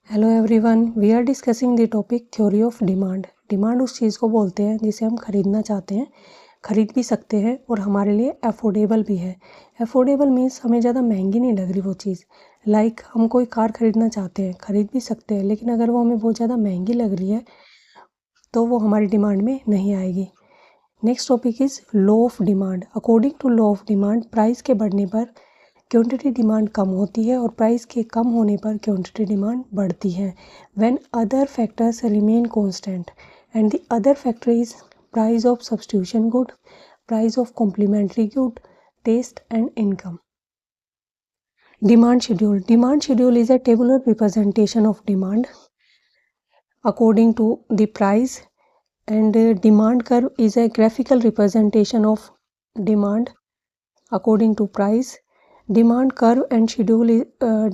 Hello everyone, we are discussing the topic theory of demand. Demand उस चीज़ को बोलते हैं जिसे हम खरीदना चाहते हैं, खरीद भी सकते हैं और हमारे लिए अफोर्डेबल भी है। अफोर्डेबल मीन्स हमें ज़्यादा महंगी नहीं लग रही वो चीज़। लाइक हम कोई कार खरीदना चाहते हैं, खरीद भी सकते हैं, लेकिन अगर वो हमें बहुत ज़्यादा महंगी लग रही है तो वो हमारी डिमांड में नहीं आएगी। Next topic is law of demand. According to law of demand, price के बढ़ने पर क्वांटिटी डिमांड कम होती है और प्राइस के कम होने पर क्वांटिटी डिमांड बढ़ती है। When other factors remain constant and the other factor is price of substitution good, price of complementary good, taste and income. Demand schedule. Demand schedule is a tabular representation of demand according to the price, and demand curve is a graphical representation of demand according to price. Demand curve and schedule is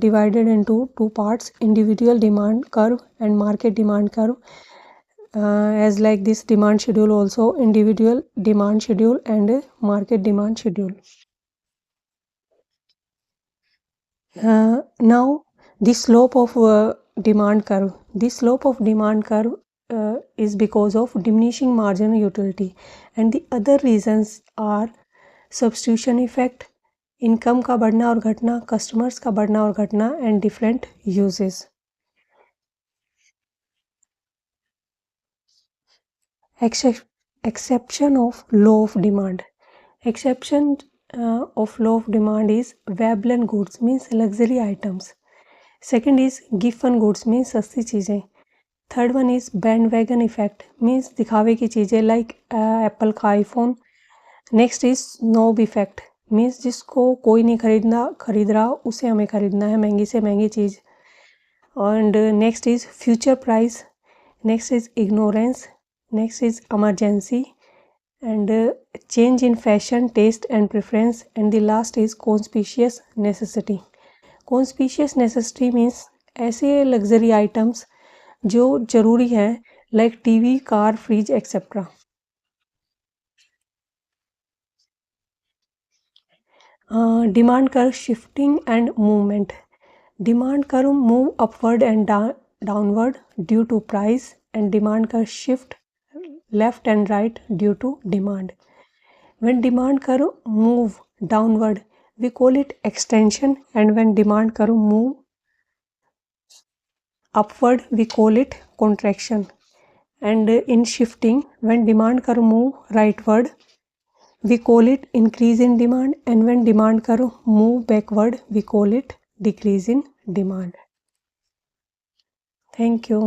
divided into two parts: individual demand curve and market demand curve. As like this demand schedule also individual demand schedule and market demand schedule. Now the slope of demand curve. The slope of demand curve is because of diminishing marginal utility, and the other reasons are substitution effect, income का बढ़ना और घटना, customers का बढ़ना और घटना and different uses. Exception of law of demand. Exception of law of demand is Veblen goods means luxury items. Second is giffen goods means सस्ती चीज़ें. Third one is bandwagon effect means दिखावे की चीज़ें like Apple का iPhone. Next is snob effect means जिसको कोई नहीं खरीद रहा उसे हमें खरीदना है, महंगी से महंगी चीज़. And next is future price. Next is ignorance. Next is emergency and change in fashion, taste and preference. And the last is conspicuous necessity. Conspicuous necessity means ऐसे लग्जरी आइटम्स जो ज़रूरी हैं like TV, car, fridge etcetera. Demand curve shifting and movement. Demand curve move upward and downward due to price, and demand curve shift left and right due to demand. When demand curve move downward, we call it extension, and when demand curve move upward, we call it contraction. And in shifting, when demand curve move rightward, we call it increase in demand, and when demand curve move backward, we call it decrease in demand. Thank you.